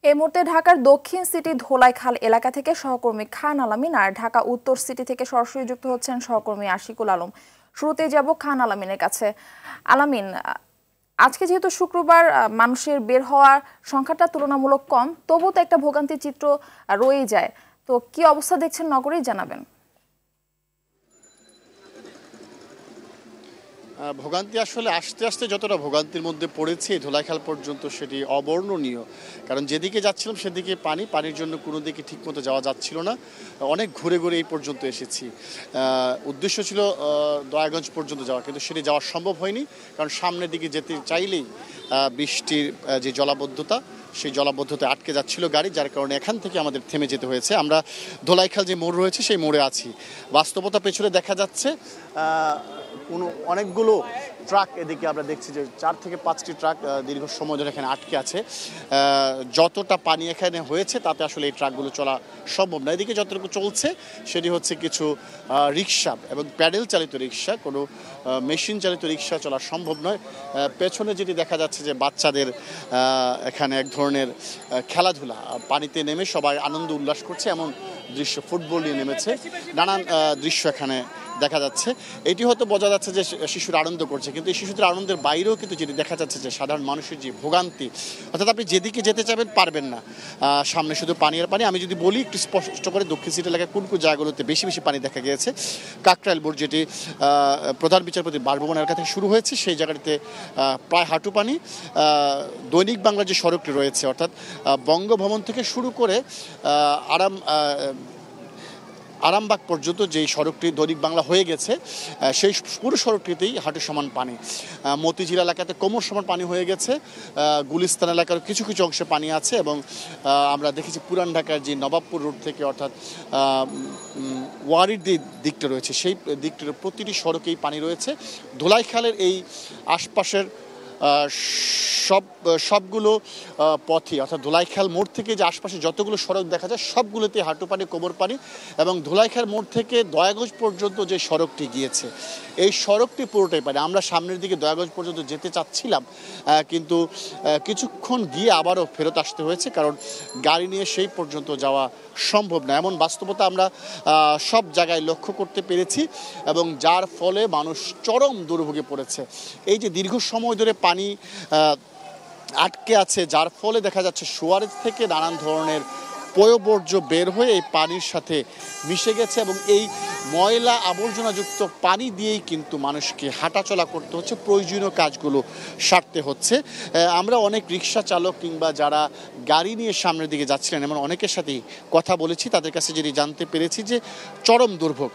এই মুহূর্তে ঢাকার দক্ষিণ সিটি ধোলাইখাল এলাকা থেকে সহকর্মী খান আলামিন আর ঢাকা উত্তর সিটি থেকে সরাসরি যুক্ত হচ্ছেন সহকর্মী আশিকুল আলম। শুরুতেই যাব খান আলামিনের কাছে। আলামিন, আজকে যেহেতু শুক্রবার, মানুষের বের হওয়ার সংখ্যাটা তুলনামূলক কম, তবুও তো একটা ভোগান্তির চিত্র রয়েই যায়। তো কি অবস্থা দেখছেন নগরেই জানাবেন। ভোগান্তি আসলে আস্তে আস্তে যতটা ভোগান্তির মধ্যে পড়েছে ধোলাইখাল পর্যন্ত সেটি অবর্ণনীয়। কারণ যেদিকে যাচ্ছিলাম সেদিকে পানির জন্য কোনো দিকে ঠিকমতো যাওয়া যাচ্ছিল না। অনেক ঘুরে ঘুরে এই পর্যন্ত এসেছি। উদ্দেশ্য ছিল দয়াগঞ্জ পর্যন্ত যাওয়া, কিন্তু সেটি যাওয়া সম্ভব হয়নি। কারণ সামনের দিকে যেতে চাইলেই বৃষ্টির যে জলাবদ্ধতা, সেই জলাবদ্ধতায় আটকে যাচ্ছিল গাড়ি, যার কারণে এখান থেকে আমাদের থেমে যেতে হয়েছে। আমরা ধোলাইখাল যে মোড় রয়েছে সেই মোড়ে আছি। বাস্তবতা পেছনে দেখা যাচ্ছে অনেকগুলো ট্রাক, এদিকে আমরা দেখছি যে 4 থেকে 5টি ট্রাক দীর্ঘ সময় ধরে এখানে আটকে আছে। যতটা পানি এখানে হয়েছে তাতে আসলে এই ট্রাকগুলো চলা সম্ভব না। এদিকে যতটুকু চলছে সেটি হচ্ছে কিছু রিক্সা এবং প্যাডেল চালিত রিক্সা, কোনো মেশিন চালিত রিক্সা চলা সম্ভব নয়। পেছনে যেটি দেখা যাচ্ছে যে বাচ্চাদের এখানে এক ধরনের খেলাধুলা, পানিতে নেমে সবাই আনন্দ উল্লাস করছে, এমন দৃশ্য, ফুটবল নিয়ে নেমেছে, নানান দৃশ্য এখানে দেখা যাচ্ছে। এটি হয়তো বোঝা যাচ্ছে যে শিশুরা আনন্দ করছে, কিন্তু এই শিশুদের আনন্দের বাইরেও কিন্তু যেটি দেখা যাচ্ছে যে সাধারণ মানুষের যে ভোগান্তি, অর্থাৎ আপনি যেদিকে যেতে চাবেন পারবেন না, সামনে শুধু পানি আর পানি। আমি যদি বলি একটু স্পষ্ট করে, দক্ষিণ সিটি এলাকায় কোন কোন জায়গাগুলোতে বেশি বেশি পানি দেখা গিয়েছে। কাকরাইল বোর্ড, যেটি প্রধান বিচারপতি বাসভবন এলাকা থেকে শুরু হয়েছে, সেই জায়গাটিতে প্রায় হাঁটু পানি। দৈনিক বাংলার যে সড়কটি রয়েছে, অর্থাৎ বঙ্গভবন থেকে শুরু করে আরামবাগ পর্যন্ত যেই সড়কটি দৈনিক বাংলা হয়ে গেছে, সেই পুরো সড়কটিতেই হাঁটু সমান পানি। মতিঝিল এলাকাতে কোমর সমান পানি হয়ে গেছে। গুলিস্তান এলাকার কিছু কিছু অংশে পানি আছে। এবং আমরা দেখেছি পুরান ঢাকার যে নবাবপুর রোড থেকে, অর্থাৎ ওয়ারির যে দিকটা রয়েছে, সেই দিকটার প্রতিটি সড়কেই পানি রয়েছে। ধোলাইখালের এই আশপাশের সবগুলো পথই, অর্থাৎ ধোলাইখাল মোড় থেকে যে আশপাশে যতগুলো সড়ক দেখা যায় সবগুলোতে হাঁটু পানি, কোমর পানি। এবং ধোলাইখাল মোড় থেকে দয়াগঞ্জ পর্যন্ত যে সড়কটি গিয়েছে, এই সড়কটি পুরোটাই পানি। আমরা সামনের দিকে দয়াগঞ্জ পর্যন্ত যেতে চাচ্ছিলাম, কিন্তু কিছুক্ষণ গিয়ে আবারও ফেরত আসতে হয়েছে, কারণ গাড়ি নিয়ে সেই পর্যন্ত যাওয়া সম্ভব না। এমন বাস্তবতা আমরা সব জায়গায় লক্ষ্য করতে পেরেছি, এবং যার ফলে মানুষ চরম দুর্ভোগে পড়েছে। এই যে দীর্ঘ সময় ধরে পানি আটকে আছে, যার ফলে দেখা যাচ্ছে সুয়ারেজ থেকে নানান ধরনের পয়ঃবর্জ্য বের হয়ে এই পানির সাথে মিশে গেছে, এবং এই ময়লা আবর্জনাযুক্ত পানি দিয়েই কিন্তু মানুষকে হাঁটাচলা করতে হচ্ছে, প্রয়োজনীয় কাজগুলো সারতে হচ্ছে। আমরা অনেক রিক্সা চালক কিংবা যারা গাড়ি নিয়ে সামনের দিকে যাচ্ছিলেন, এমন অনেকের সাথেই কথা বলেছি। তাদের কাছে যেটি জানতে পেরেছি যে চরম দুর্ভোগ।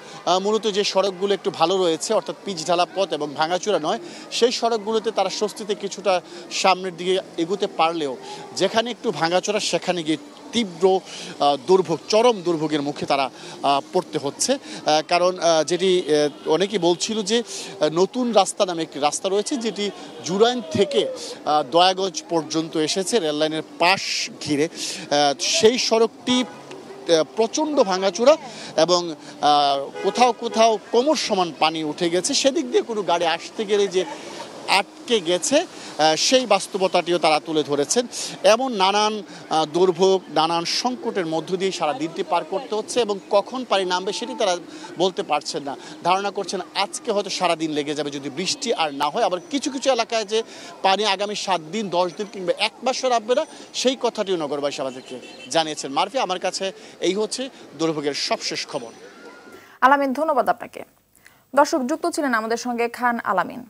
মূলত যে সড়কগুলো একটু ভালো রয়েছে, অর্থাৎ পিচ ঢালা পথ এবং ভাঙাচোরা নয়, সেই সড়কগুলোতে তারা স্বস্তিতে কিছুটা সামনের দিকে এগোতে পারলেও যেখানে একটু ভাঙাচোরা, সেখানে গিয়ে তীব্র দুর্ভোগ, চরম দুর্ভোগের মুখে তারা পড়তে হচ্ছে। কারণ যেটি অনেকেই বলছিল যে নতুন রাস্তা নামে একটি রাস্তা রয়েছে, যেটি জুরাইন থেকে দয়াগঞ্জ পর্যন্ত এসেছে রেললাইনের পাশ ঘিরে। সেই সড়কটি প্রচণ্ড ভাঙাচোরা এবং কোথাও কোথাও কোমর সমান পানি উঠে গেছে। সেদিক দিয়ে কোনো গাড়ি আসতে গেলে যে আটকে গেছে, সেই বাস্তবতাটিও তারা তুলে ধরেছেন। এমন নানান দুর্ভোগ, নানান সংকটের মধ্য দিয়ে সারা দিনটি পার করতে হচ্ছে, এবং কখন পানি নামবে সেটি তারা বলতে পারছেন না। ধারণা করছেন আজকে হয়তো সারাদিন লেগে যাবে যদি বৃষ্টি আর না হয়। আবার কিছু কিছু এলাকায় যে পানি আগামী 7 দিন, 10 দিন কিংবা 1 মাসও নামবে না, সেই কথাটিও নগরবাসী আমাদেরকে জানিয়েছেন। মারফি, আমার কাছে এই হচ্ছে দুর্ভোগের সবশেষ খবর। আলামিন, ধন্যবাদ আপনাকে। দর্শক, যুক্ত ছিলেন আমাদের সঙ্গে খান আলামিন।